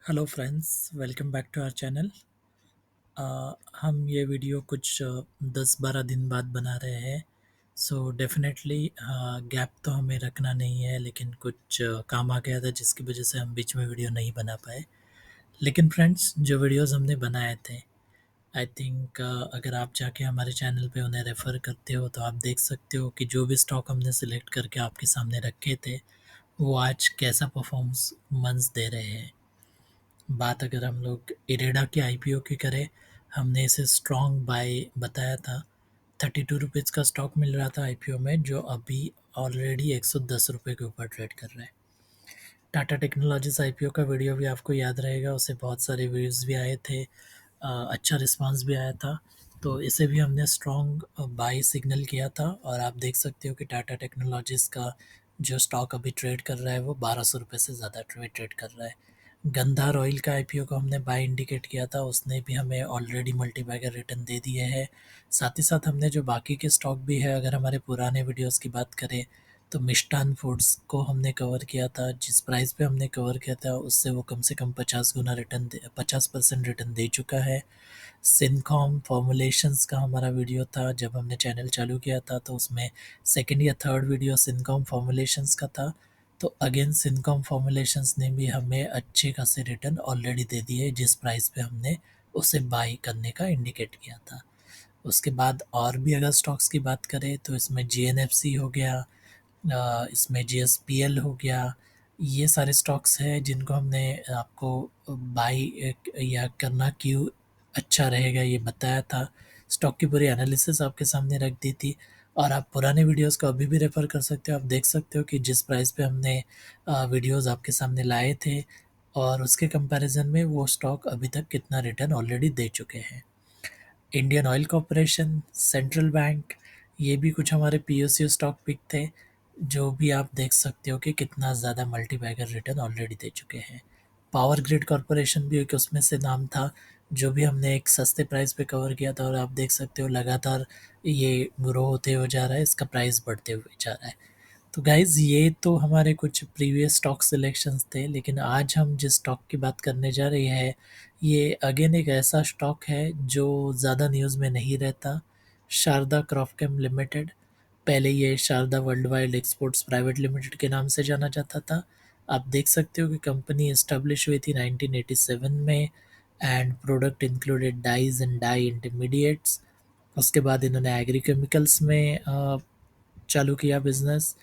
Hello friends, welcome back to our channel. हम ये video कुछ 10-12 दिन बाद बना रहे हैं। सो डेफिनेटली गैप तो हमें रखना नहीं है, लेकिन कुछ काम आ गया था जिसकी वजह से हम बीच में वीडियो नहीं बना पाए। लेकिन फ्रेंड्स, जो वीडियोस हमने बनाए थे, आई थिंक अगर आप जाके हमारे चैनल पे उन्हें रेफ़र करते हो तो आप देख सकते हो कि जो भी स्टॉक हमने सिलेक्ट करके आपके सामने रखे थे, वो आज कैसा परफॉर्मेंस दे रहे हैं। बात अगर हम लोग इरेडा के आईपीओ की करें, हमने इसे स्ट्रॉन्ग बाय बताया था। 32 रुपीज़ का स्टॉक मिल रहा था आईपीओ में, जो अभी ऑलरेडी 110 रुपये के ऊपर ट्रेड कर रहा है। टाटा टेक्नोलॉजीज आईपीओ का वीडियो भी आपको याद रहेगा, उसे बहुत सारे व्यूज़ भी आए थे, अच्छा रिस्पांस भी आया था। तो इसे भी हमने स्ट्रॉन्ग बाय सिग्नल किया था, और आप देख सकते हो कि टाटा टेक्नोलॉजीज़ का जो स्टॉक अभी ट्रेड कर रहा है वो 1200 रुपये से ज़्यादा ट्रेड कर रहा है। गंधार ऑयल का आईपीओ को हमने बाय इंडिकेट किया था, उसने भी हमें ऑलरेडी मल्टीबैगर रिटर्न दे दिए हैं। साथ ही साथ हमने जो बाकी के स्टॉक भी है, अगर हमारे पुराने वीडियोस की बात करें तो मिष्टान फूड्स को हमने कवर किया था। जिस प्राइस पे हमने कवर किया था उससे वो कम से कम 50% रिटर्न दे चुका है। सिनकॉम फॉर्मुलेशंस का हमारा वीडियो था, जब हमने चैनल चालू किया था तो उसमें सेकंड या थर्ड वीडियो सिनकॉम फॉर्मुलेशंस का था। तो अगेन सिनकॉम फॉर्मुलेशंस ने भी हमें अच्छे खासे रिटर्न ऑलरेडी दे दिए, जिस प्राइस पे हमने उसे बाई करने का इंडिकेट किया था। उसके बाद और भी अगर स्टॉक्स की बात करें तो इसमें जीएनएफसी हो गया, इसमें जीएसपीएल हो गया। ये सारे स्टॉक्स हैं जिनको हमने आपको बाई या करना क्यों अच्छा रहेगा ये बताया था। स्टॉक की पूरी एनालिसिस आपके सामने रख दी थी, और आप पुराने वीडियोस को अभी भी रेफ़र कर सकते हो। आप देख सकते हो कि जिस प्राइस पे हमने वीडियोस आपके सामने लाए थे, और उसके कंपैरिजन में वो स्टॉक अभी तक कितना रिटर्न ऑलरेडी दे चुके हैं। Indian oil corporation, central bank, ये भी कुछ हमारे पीएसयू स्टॉक पिक थे, जो भी आप देख सकते हो कि कितना ज़्यादा मल्टीबैगर रिटर्न ऑलरेडी दे चुके हैं। पावर ग्रिड कॉरपोरेशन भी एक उसमें से नाम था, जो भी हमने एक सस्ते प्राइस पे कवर किया था, और आप देख सकते हो लगातार ये ग्रो होते हुए जा रहा है, इसका प्राइस बढ़ते हुए जा रहा है। तो गाइज़, ये तो हमारे कुछ प्रीवियस स्टॉक सिलेक्शंस थे, लेकिन आज हम जिस स्टॉक की बात करने जा रहे हैं, ये अगेन एक ऐसा स्टॉक है जो ज़्यादा न्यूज़ में नहीं रहता। शारदा क्रॉपकेम लिमिटेड, पहले ये Sharda world wide exports private limited के नाम से जाना जाता था। आप देख सकते हो कि कंपनी एस्टेब्लिश हुई थी 1987 में, and product included dyes and dye intermediates. उसके बाद इन्होंने एग्री केमिकल्स में चालू किया बिज़नेस।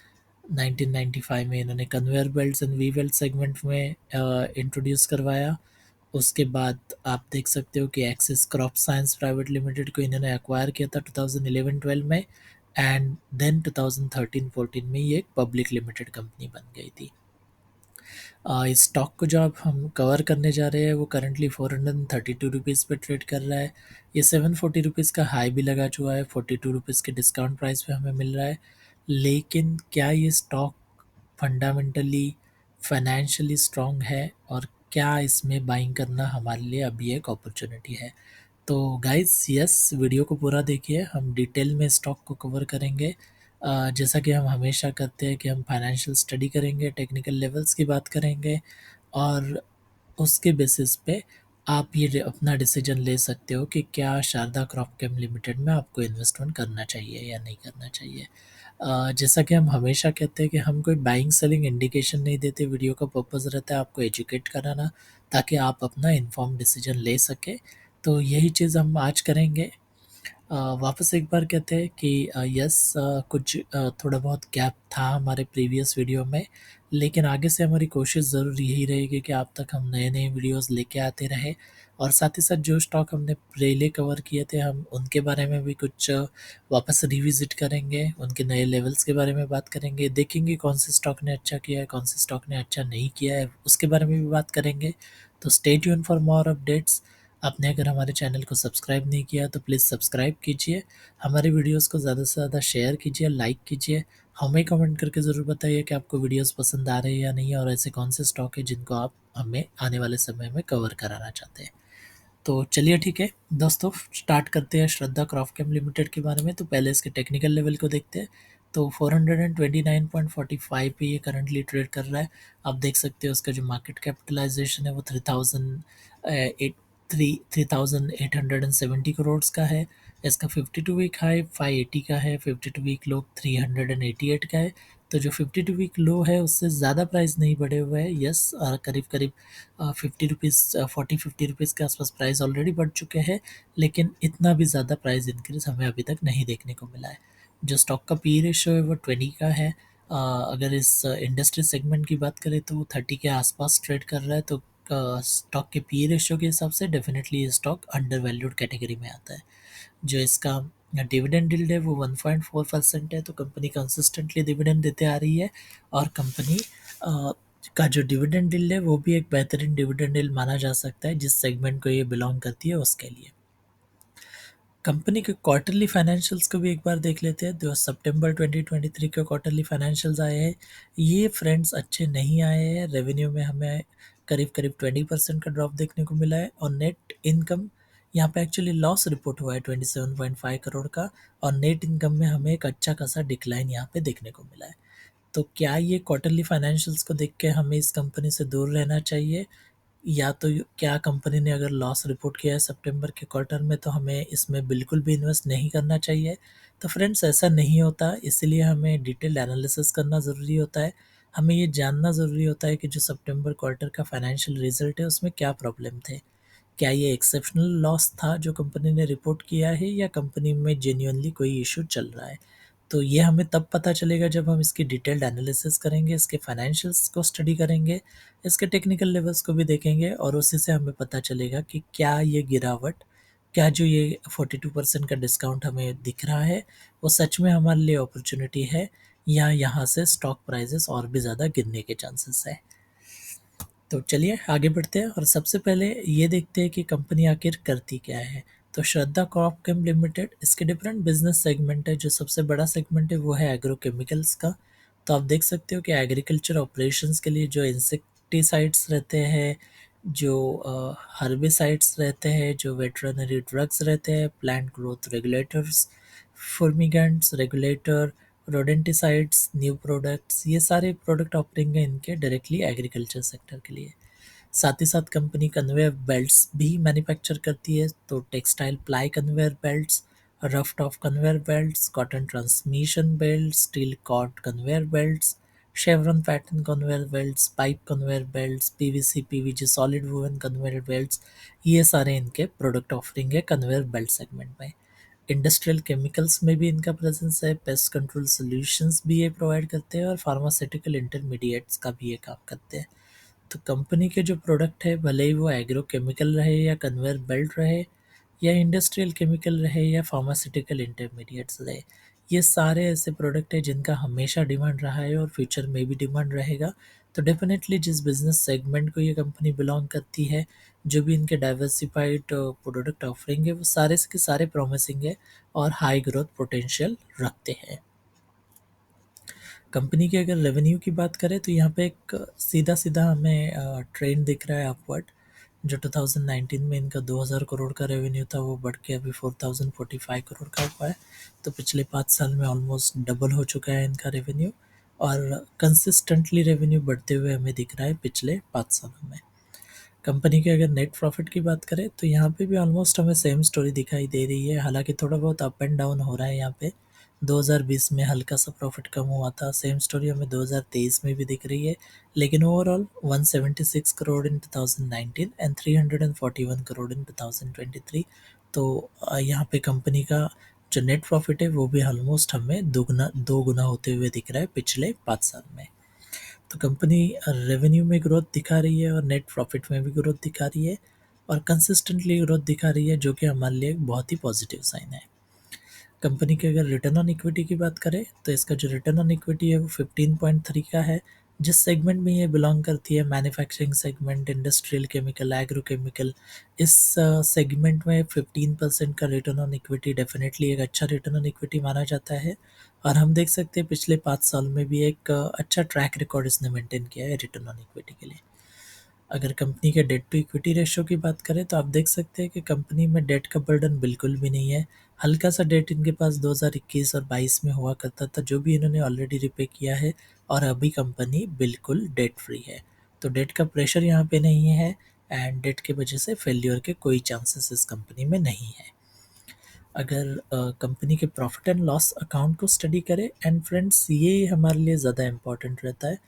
1995 में इन्होंने conveyor belts and we belt segment में इंट्रोड्यूस करवाया। उसके बाद आप देख सकते हो कि axis crop science private limited को इन्होंने एक्वायर किया था 2011-12 में, एंड देन 2013-14 में ये एक पब्लिक लिमिटेड कंपनी बन गई थी। इस स्टॉक को जो अब हम कवर करने जा रहे हैं वो करंटली 432 रुपीज़ पे ट्रेड कर रहा है। ये 740 रुपीज़ का हाई भी लगा चुका है, 42 रुपीज़ के डिस्काउंट प्राइस पे हमें मिल रहा है। लेकिन क्या ये स्टॉक फंडामेंटली फाइनेंशियली स्ट्रॉन्ग है, और क्या इसमें बाइंग करना हमारे लिए अभी एक अपॉर्चुनिटी है? तो गाइस, यस, वीडियो को पूरा देखिए, हम डिटेल में स्टॉक को कवर करेंगे। जैसा कि हम हमेशा करते हैं कि हम फाइनेंशियल स्टडी करेंगे, टेक्निकल लेवल्स की बात करेंगे, और उसके बेसिस पे आप ये अपना डिसीजन ले सकते हो कि क्या शारदा क्रॉपकेम लिमिटेड में आपको इन्वेस्टमेंट करना चाहिए या नहीं करना चाहिए। जैसा कि हम हमेशा कहते हैं कि हम कोई बाइंग सेलिंग इंडिकेशन नहीं देते, वीडियो का पर्पज़ रहता है आपको एजुकेट कराना, ताकि आप अपना इन्फॉर्म डिसीजन ले सकें। तो यही चीज़ हम आज करेंगे। वापस एक बार कहते हैं कि यस, कुछ थोड़ा बहुत गैप था हमारे प्रीवियस वीडियो में, लेकिन आगे से हमारी कोशिश ज़रूर यही रहेगी कि आप तक हम नए-नए वीडियोस लेके आते रहें, और साथ ही साथ जो स्टॉक हमने पहले कवर किए थे हम उनके बारे में भी कुछ वापस रिविज़िट करेंगे, उनके नए लेवल्स के बारे में बात करेंगे, देखेंगे कौन से स्टॉक ने अच्छा किया है, कौन से स्टॉक ने अच्छा नहीं किया है, उसके बारे में भी बात करेंगे। तो stay tune for more updates. आपने अगर हमारे चैनल को सब्सक्राइब नहीं किया तो प्लीज़ सब्सक्राइब कीजिए, हमारे वीडियोस को ज़्यादा से ज़्यादा शेयर कीजिए, लाइक कीजिए। हमें कमेंट करके ज़रूर बताइए कि आपको वीडियोस पसंद आ रहे हैं या नहीं, और ऐसे कौन से स्टॉक है जिनको आप हमें आने वाले समय में कवर कराना चाहते हैं। तो चलिए ठीक है दोस्तों, स्टार्ट करते हैं श्रद्धा क्रॉपकेम लिमिटेड के बारे में। तो पहले इसके टेक्निकल लेवल को देखते हैं। तो 429.45 पे ये करंटली ट्रेड कर रहा है। आप देख सकते हो उसका जो मार्केट कैपिटलाइजेशन है वो 3,870 करोड़ का है। इसका 52 वीक हाई 580 का है, 52 वीक लो 388 का है। तो जो 52 वीक लो है उससे ज़्यादा प्राइस नहीं बढ़े हुए हैं। यस, करीब करीब 50 रुपीज़ 40-50 रुपीज़ के आसपास प्राइस ऑलरेडी बढ़ चुके हैं, लेकिन इतना भी ज़्यादा प्राइस इंक्रीज हमें अभी तक नहीं देखने को मिला है। जो स्टॉक का पी रेशियो है वो 20 का है। अगर इस इंडस्ट्री सेगमेंट की बात करें तो वो 30 के आसपास ट्रेड कर रहा है। तो स्टॉक के पी रेशियो के हिसाब से डेफिनेटली ये स्टॉक अंडर वैल्यूड कैटेगरी में आता है। जो इसका डिविडेंड यील्ड है वो 1.4% है। तो कंपनी कंसिस्टेंटली डिविडेंड देते आ रही है, और कंपनी का जो डिविडेंड यील्ड है वो भी एक बेहतरीन डिविडेंड यील्ड माना जा सकता है जिस सेगमेंट को ये बिलोंग करती है उसके लिए। कंपनी के क्वार्टरली फाइनेंशियल्स को भी एक बार देख लेते हैं। जो सितंबर 2023 के क्वार्टरली फाइनेंशियल्स आए हैं, ये फ्रेंड्स अच्छे नहीं आए हैं। रेवेन्यू में हमें करीब करीब 20% का ड्रॉप देखने को मिला है, और नेट इनकम यहाँ पे एक्चुअली लॉस रिपोर्ट हुआ है 27.5 करोड़ का, और नेट इनकम में हमें एक अच्छा खासा डिक्लाइन यहाँ पे देखने को मिला है। तो क्या ये क्वार्टरली फाइनेंशियल्स को देख के हमें इस कंपनी से दूर रहना चाहिए, या तो क्या कंपनी ने अगर लॉस रिपोर्ट किया है सितंबर के क्वार्टर में तो हमें इसमें बिल्कुल भी इन्वेस्ट नहीं करना चाहिए? तो फ्रेंड्स ऐसा नहीं होता, इसीलिए हमें डिटेल्ड एनालिसिस करना ज़रूरी होता है। हमें ये जानना ज़रूरी होता है कि जो सितंबर क्वार्टर का फाइनेंशियल रिजल्ट है उसमें क्या प्रॉब्लम थे। क्या ये एक्सेप्शनल लॉस था जो कंपनी ने रिपोर्ट किया है, या कंपनी में जेन्युइनली कोई इशू चल रहा है? तो ये हमें तब पता चलेगा जब हम इसकी डिटेल्ड एनालिसिस करेंगे, इसके फाइनेंशियल्स को स्टडी करेंगे, इसके टेक्निकल लेवल्स को भी देखेंगे, और उसी से हमें पता चलेगा कि क्या ये गिरावट, क्या जो ये 42% का डिस्काउंट हमें दिख रहा है वो सच में हमारे लिए अपॉर्चुनिटी है, या यहाँ से स्टॉक प्राइसेस और भी ज़्यादा गिरने के चांसेस है। तो चलिए आगे बढ़ते हैं, और सबसे पहले ये देखते हैं कि कंपनी आखिर करती क्या है। तो श्रद्धा क्रॉपकेम लिमिटेड, इसके डिफरेंट बिजनेस सेगमेंट है। जो सबसे बड़ा सेगमेंट है वो है एग्रोकेमिकल्स का। तो आप देख सकते हो कि एग्रीकल्चर ऑपरेशंस के लिए जो इंसेक्टिसाइड्स रहते हैं, जो हर्बिसाइड्स रहते हैं, जो वेटरनरी ड्रग्स रहते हैं, plant growth regulators, fumigants regulator, rodenticides, new products, ये सारे प्रोडक्ट ऑफरिंग है इनके डायरेक्टली एग्रीकल्चर सेक्टर के लिए। साथ ही साथ कंपनी कन्वेयर बेल्ट्स भी मैन्युफैक्चर करती है। तो textile ply conveyor belts, rough top conveyor belts, cotton transmission belt, steel cord conveyor belts, chevron pattern conveyor belts, pipe conveyor belts, PVC PVG solid woven conveyor belts, ये सारे इनके product offering है conveyor belt segment में। Industrial chemicals में भी इनका presence है। Pest control solutions भी ये प्रोवाइड करते हैं, और फार्मास्यूटिकल इंटरमीडिएट्स का भी ये काम करते हैं। तो कंपनी के जो प्रोडक्ट है, भले ही वो एग्रो केमिकल रहे या कन्वेयर बेल्ट रहे, या इंडस्ट्रियल केमिकल रहे या फार्मास्यूटिकल इंटरमीडिएट्स रहे, ये सारे ऐसे प्रोडक्ट है जिनका हमेशा डिमांड रहा है और फ्यूचर में भी डिमांड रहेगा। तो डेफिनेटली जिस बिजनेस सेगमेंट को ये कंपनी बिलोंग करती है, जो भी इनके डाइवर्सिफाइड प्रोडक्ट ऑफरिंग है, वो सारे के सारे प्रॉमिसिंग है और हाई ग्रोथ पोटेंशियल रखते हैं। कंपनी की अगर रेवेन्यू की बात करें तो यहाँ पे एक सीधा-सीधा हमें ट्रेंड दिख रहा है अपवर्ड। जो 2019 में इनका 2000 करोड़ का रेवेन्यू था वो बढ़ के अभी 4045 करोड़ का हुआ है। तो पिछले 5 साल में ऑलमोस्ट डबल हो चुका है इनका रेवेन्यू, और कंसिस्टेंटली रेवेन्यू बढ़ते हुए हमें दिख रहा है पिछले 5 सालों में। कंपनी के अगर नेट प्रॉफिट की बात करें तो यहाँ पे भी ऑलमोस्ट हमें सेम स्टोरी दिखाई दे रही है। हालांकि थोड़ा बहुत अप एंड डाउन हो रहा है यहाँ पे। 2020 में हल्का सा प्रॉफिट कम हुआ था, सेम स्टोरी हमें 2023 में भी दिख रही है। लेकिन overall 176 crore in 2019 and 341 crore in 2023। तो यहाँ पे कंपनी का जो नेट प्रॉफिट है वो भी ऑलमोस्ट हमें दो गुना होते हुए दिख रहा है पिछले 5 साल में। तो कंपनी रेवेन्यू में ग्रोथ दिखा रही है और नेट प्रॉफिट में भी ग्रोथ दिखा रही है, और कंसिस्टेंटली ग्रोथ दिखा रही है, जो कि हमारे लिए एक बहुत ही पॉजिटिव साइन है। कंपनी की अगर रिटर्न ऑन इक्विटी की बात करें तो इसका जो रिटर्न ऑन इक्विटी है वो 15.3 का है। जिस सेगमेंट में ये बिलोंग करती है, manufacturing segment, industrial chemical, agrochemical, इस सेगमेंट में 15% का रिटर्न ऑन इक्विटी डेफिनेटली एक अच्छा रिटर्न ऑन इक्विटी माना जाता है। और हम देख सकते हैं पिछले 5 साल में भी एक अच्छा ट्रैक रिकॉर्ड इसने मेंटेन किया है रिटर्न ऑन इक्विटी के लिए। अगर कंपनी के डेट टू इक्विटी रेशियो की बात करें तो आप देख सकते हैं कि कंपनी में डेट का बर्डन बिल्कुल भी नहीं है। हल्का सा डेट इनके पास 2021 और 22 में हुआ करता था, जो भी इन्होंने ऑलरेडी रिपे किया है, और अभी कंपनी बिल्कुल डेट फ्री है। तो डेट का प्रेशर यहाँ पे नहीं है, एंड डेट की वजह से फेल्योर के कोई चांसेस इस कंपनी में नहीं है। अगर कंपनी के प्रॉफिट एंड लॉस अकाउंट को स्टडी करें, एंड फ्रेंड्स ये हमारे लिए ज़्यादा इम्पॉर्टेंट रहता है,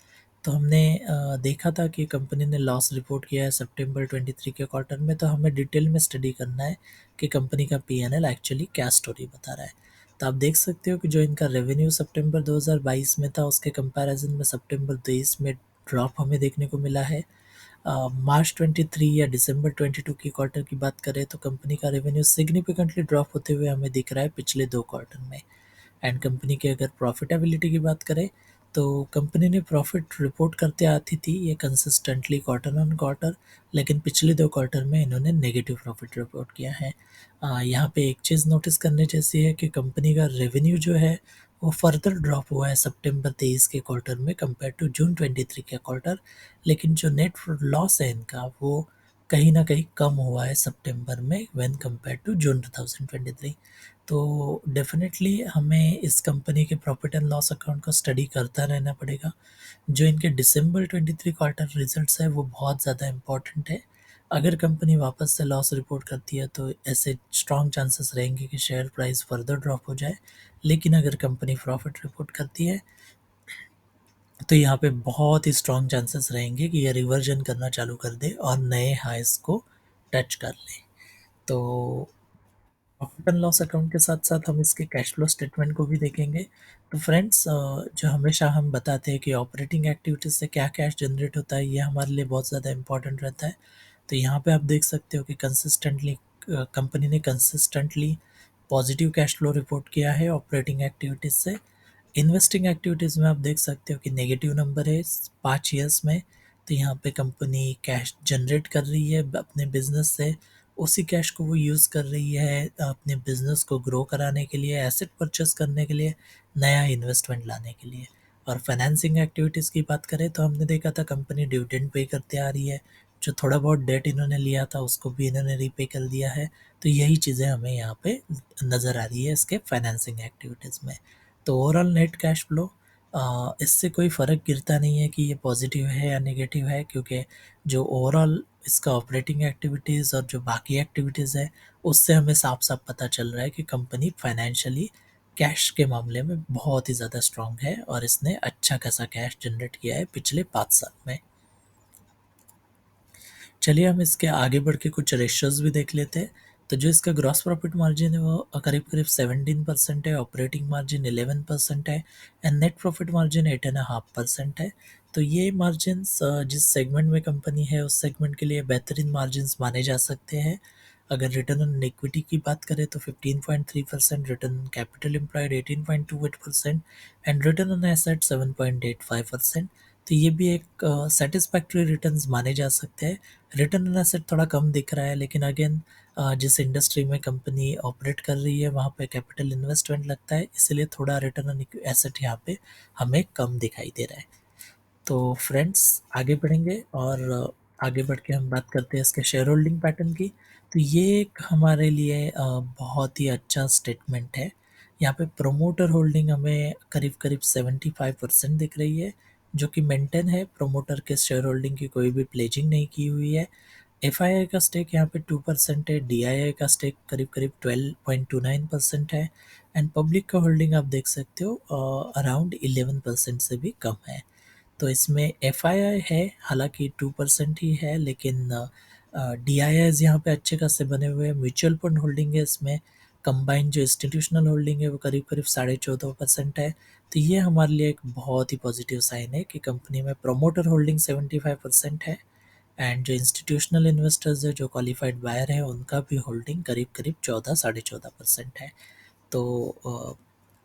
तो हमने देखा था कि कंपनी ने लॉस रिपोर्ट किया है सितंबर 23 के क्वार्टर में, तो हमें डिटेल में स्टडी करना है कि कंपनी का पीएनएल एक्चुअली क्या स्टोरी बता रहा है। तो आप देख सकते हो कि जो इनका रेवेन्यू सितंबर 2022 में था, उसके कंपैरिजन में सितंबर 23 में ड्रॉप हमें देखने को मिला है। मार्च 23 या दिसंबर 22 की क्वार्टर की बात करें तो कंपनी का रेवेन्यू सिग्निफिकेंटली ड्रॉप होते हुए हमें दिख रहा है पिछले 2 क्वार्टर में। एंड कंपनी की अगर प्रॉफिटेबिलिटी की बात करें तो कंपनी ने प्रॉफिट रिपोर्ट करते आती थी ये कंसिस्टेंटली क्वार्टर ऑन क्वार्टर, लेकिन पिछले 2 क्वार्टर में इन्होंने नेगेटिव प्रॉफिट रिपोर्ट किया है। यहाँ पे एक चीज़ नोटिस करने जैसी है कि कंपनी का रेवेन्यू जो है वो फर्दर ड्रॉप हुआ है सितंबर 23 के क्वार्टर में कंपेयर टू जून 23 के क्वार्टर, लेकिन जो नेट लॉस है इनका वो कहीं ना कहीं कम हुआ है सितंबर में व्हेन कंपेयर टू जून 2023। तो डेफिनेटली हमें इस कंपनी के प्रॉफिट एंड लॉस अकाउंट को स्टडी करता रहना पड़ेगा। जो इनके दिसंबर 23 क्वार्टर रिजल्ट्स है वो बहुत ज़्यादा इम्पॉर्टेंट है। अगर कंपनी वापस से लॉस रिपोर्ट करती है तो ऐसे स्ट्रॉन्ग चांसेस रहेंगे कि शेयर प्राइस फर्दर ड्रॉप हो जाए, लेकिन अगर कंपनी प्रॉफिट रिपोर्ट करती है तो यहाँ पे बहुत ही स्ट्रॉन्ग चांसेस रहेंगे कि ये रिवर्जन करना चालू कर दे और नए हाइस को टच कर ले। तो प्रॉफिट एंड लॉस अकाउंट के साथ साथ हम इसके कैश फ्लो स्टेटमेंट को भी देखेंगे। तो फ्रेंड्स, जो हमेशा हम बताते हैं कि ऑपरेटिंग एक्टिविटीज़ से क्या कैश जनरेट होता है, ये हमारे लिए बहुत ज़्यादा इंपॉर्टेंट रहता है। तो यहाँ पे आप देख सकते हो कि कंसिस्टेंटली कंपनी ने consistently positive cash flow report किया है ऑपरेटिंग एक्टिविटीज़ से। इन्वेस्टिंग एक्टिविटीज़ में आप देख सकते हो कि नेगेटिव नंबर है 5 ईयर्स में। तो यहाँ पे कंपनी कैश जनरेट कर रही है अपने बिजनेस से, उसी कैश को वो यूज़ कर रही है अपने बिजनेस को ग्रो कराने के लिए, एसेट परचेस करने के लिए, नया इन्वेस्टमेंट लाने के लिए। और फाइनेंसिंग एक्टिविटीज़ की बात करें तो हमने देखा था कंपनी डिविडेंड पे करते आ रही है, जो थोड़ा बहुत डेट इन्होंने लिया था उसको भी इन्होंने रीपे कर दिया है। तो यही चीज़ें हमें यहाँ पे नज़र आ रही है इसके फाइनेंसिंग एक्टिविटीज़ में। तो ओवरऑल नेट कैश फ्लो इससे कोई फ़र्क गिरता नहीं है कि ये पॉजिटिव है या नेगेटिव है, क्योंकि जो ओवरऑल इसका ऑपरेटिंग एक्टिविटीज़ और जो बाकी एक्टिविटीज़ है उससे हमें साफ साफ पता चल रहा है कि कंपनी फाइनेंशियली कैश के मामले में बहुत ही ज़्यादा स्ट्रांग है और इसने अच्छा खासा कैश जनरेट किया है पिछले 5 साल में। चलिए हम इसके आगे बढ़ के कुछ रेशियोज़ भी देख लेते हैं। तो जो इसका ग्रॉस प्रॉफिट मार्जिन है वो करीब-करीब 17% है, ऑपरेटिंग मार्जिन 11% है, एंड नेट प्रॉफिट मार्जिन 8.5% है। तो ये मार्जिन्स जिस सेगमेंट में कंपनी है उस सेगमेंट के लिए बेहतरीन मार्जिन्स माने जा सकते हैं। अगर रिटर्न ऑन इक्विटी की बात करें तो 15.3%, return on capital employed 18.28% and return on asset 7.85%। तो ये भी एक सेटिस्फैक्टरी रिटर्न्स माने जा सकते हैं। रिटर्न ऑन एसेट थोड़ा कम दिख रहा है, लेकिन अगेन जिस इंडस्ट्री में कंपनी ऑपरेट कर रही है वहाँ पे कैपिटल इन्वेस्टमेंट लगता है, इसलिए थोड़ा रिटर्न ऑन एसेट यहाँ पे हमें कम दिखाई दे रहा है। तो फ्रेंड्स, आगे बढ़ेंगे और आगे बढ़ के हम बात करते हैं इसके शेयर होल्डिंग पैटर्न की। तो ये एक हमारे लिए बहुत ही अच्छा स्टेटमेंट है। यहाँ पे प्रोमोटर होल्डिंग हमें करीब करीब 75% दिख रही है, जो कि मेंटेन है। प्रोमोटर के शेयर होल्डिंग की कोई भी प्लेजिंग नहीं की हुई है। एफआईआई का स्टेक यहाँ पे 2% है, डीआईआई का स्टेक करीब करीब 12.29% है, एंड पब्लिक का होल्डिंग आप देख सकते हो अराउंड 11% से भी कम है। तो इसमें एफआईआई है, हालांकि 2% ही है, लेकिन डीआईआईज यहाँ पे अच्छे खासे बने हुए हैं। म्यूचुअल फंड होल्डिंग है इसमें, कंबाइंड जो इंस्टीट्यूशनल होल्डिंग है वो करीब करीब 14.5% है। तो ये हमारे लिए एक बहुत ही पॉजिटिव साइन है कि कंपनी में प्रोमोटर होल्डिंग 75% है, एंड जो इंस्टीट्यूशनल इन्वेस्टर्स है, जो क्वालिफाइड बायर है, उनका भी होल्डिंग करीब करीब 14 साढ़े 14% है। तो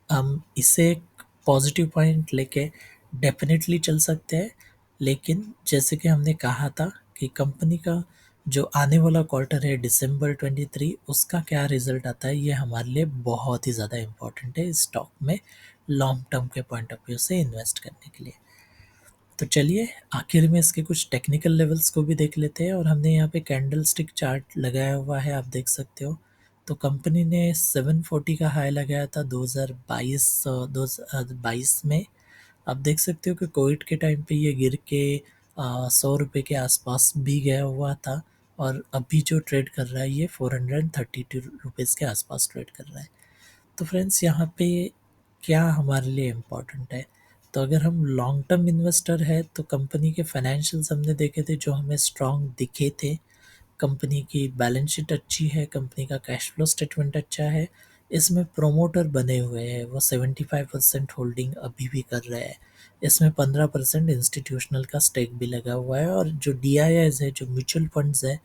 हम इसे एक पॉजिटिव पॉइंट लेके डेफिनेटली चल सकते हैं, लेकिन जैसे कि हमने कहा था कि कंपनी का जो आने वाला क्वार्टर है दिसंबर 23, उसका क्या रिजल्ट आता है ये हमारे लिए बहुत ही ज़्यादा इम्पोर्टेंट है स्टॉक में लॉन्ग टर्म के पॉइंट ऑफ व्यू से इन्वेस्ट करने के लिए। तो चलिए आखिर में इसके कुछ टेक्निकल लेवल्स को भी देख लेते हैं। और हमने यहाँ पे कैंडल स्टिक चार्ट लगाया हुआ है, आप देख सकते हो। तो कंपनी ने 740 का हाई लगाया था 2022 में। आप देख सकते हो कि कोविड के टाइम पे ये गिर के 100 रुपये के आसपास भी गया हुआ था। और अभी जो ट्रेड कर रहा है ये 432 रुपीज़ के आसपास ट्रेड कर रहा है। तो फ्रेंड्स यहाँ पे क्या हमारे लिए इम्पोर्टेंट है, तो अगर हम लॉन्ग टर्म इन्वेस्टर है तो कंपनी के फाइनेंशियल्स हमने देखे थे जो हमें स्ट्रांग दिखे थे। कंपनी की बैलेंस शीट अच्छी है, कंपनी का कैश फ्लो स्टेटमेंट अच्छा है। इसमें प्रोमोटर बने हुए हैं, वो 75% होल्डिंग अभी भी कर रहे हैं। इसमें 15% इंस्टीट्यूशनल का स्टेक भी लगा हुआ है। और जो DIIs है, जो म्यूचुअल फंड्स है,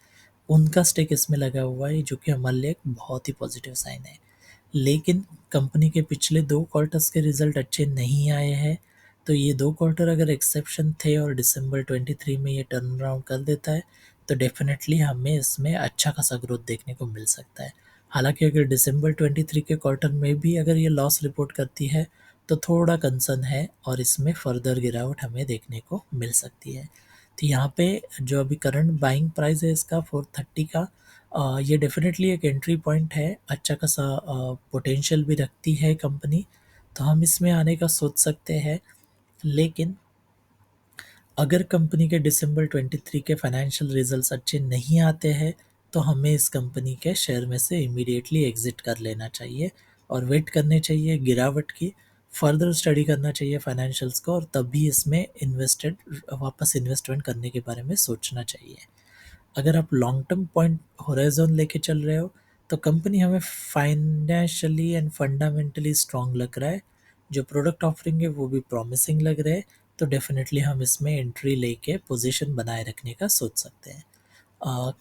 उनका स्टेक इसमें लगा हुआ है, जो कि हमारे लिए एक बहुत ही पॉजिटिव साइन है। लेकिन कंपनी के पिछले 2 क्वार्टर्स के रिज़ल्ट अच्छे नहीं आए हैं। तो ये 2 क्वार्टर अगर एक्सेप्शन थे और दिसंबर 23 में ये टर्न अराउंड कर देता है, तो डेफ़िनेटली हमें इसमें अच्छा खासा ग्रोथ देखने को मिल सकता है। हालाँकि अगर दिसंबर 23 के क्वार्टर में भी अगर ये लॉस रिपोर्ट करती है, तो थोड़ा कंसर्न है और इसमें फ़र्दर गिरावट हमें देखने को मिल सकती है। तो यहाँ पे जो अभी करंट बाइंग प्राइस है इसका 430 का, ये डेफ़िनेटली एक एंट्री पॉइंट है, अच्छा खासा पोटेंशियल भी रखती है कंपनी, तो हम इसमें आने का सोच सकते हैं। लेकिन अगर कंपनी के दिसंबर 23 के फाइनेंशियल रिजल्ट्स अच्छे नहीं आते हैं, तो हमें इस कंपनी के शेयर में से इमीडिएटली एग्ज़िट कर लेना चाहिए और वेट करने चाहिए गिरावट की, फर्दर स्टडी करना चाहिए फाइनेंशियल्स को, और तभी इसमें वापस इन्वेस्टमेंट करने के बारे में सोचना चाहिए। अगर आप लॉन्ग टर्म पॉइंट होराइजन लेके चल रहे हो, तो कंपनी हमें फाइनेंशियली एंड फंडामेंटली स्ट्रांग लग रहा है। जो प्रोडक्ट ऑफरिंग है वो भी प्रॉमिसिंग लग रहे हैं। तो डेफिनेटली हम इसमें एंट्री लेके पोजीशन बनाए रखने का सोच सकते हैं।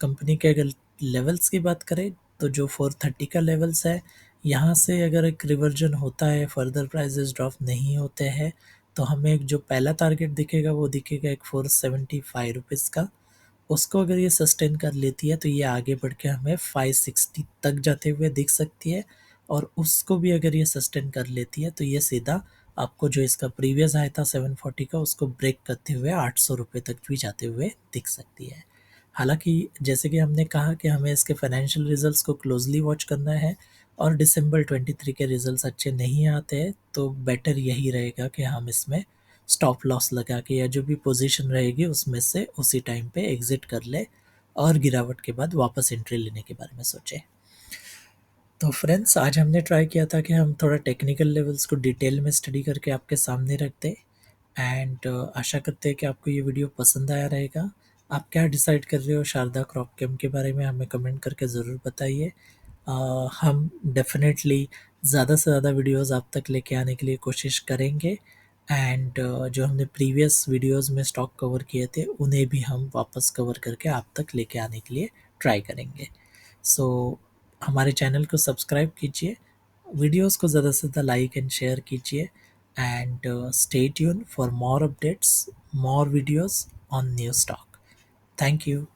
कंपनी के अगर लेवल्स की बात करें, तो जो 430 का लेवल्स है, यहाँ से अगर एक रिवर्जन होता है, फर्दर प्राइसेस ड्रॉप नहीं होते हैं, तो हमें एक जो पहला टारगेट दिखेगा वो दिखेगा एक 475 रुपीज़ का। उसको अगर ये सस्टेन कर लेती है तो ये आगे बढ़ के हमें 560 तक जाते हुए दिख सकती है। और उसको भी अगर ये सस्टेन कर लेती है तो ये सीधा आपको जो इसका प्रीवियस हाई था 740 का, उसको ब्रेक करते हुए 800 रुपये तक भी जाते हुए दिख सकती है। हालांकि जैसे कि हमने कहा कि हमें इसके फाइनेंशियल रिजल्ट्स को क्लोजली वॉच करना है, और दिसंबर 23 के रिजल्ट्स अच्छे नहीं आते हैं तो बेटर यही रहेगा कि हम इसमें स्टॉप लॉस लगा के या जो भी पोजीशन रहेगी उसमें से उसी टाइम पे एग्जिट कर ले, और गिरावट के बाद वापस एंट्री लेने के बारे में सोचें। तो फ्रेंड्स, आज हमने ट्राई किया था कि हम थोड़ा टेक्निकल लेवल्स को डिटेल में स्टडी करके आपके सामने रख दें। एंड आशा करते हैं कि आपको ये वीडियो पसंद आया रहेगा। आप क्या डिसाइड कर रहे हो शारदा क्रॉप केम के बारे में, हमें कमेंट करके ज़रूर बताइए। हम डेफिनेटली ज़्यादा से ज़्यादा वीडियोस आप तक लेके आने के लिए कोशिश करेंगे। एंड जो हमने प्रीवियस वीडियोस में स्टॉक कवर किए थे उन्हें भी हम वापस कवर करके आप तक लेके आने के लिए ट्राई करेंगे। सो हमारे चैनल को सब्सक्राइब कीजिए, वीडियोस को ज़्यादा से ज़्यादा लाइक एंड शेयर कीजिए, and stay tune for more updates, more videos on new stock. Thank you.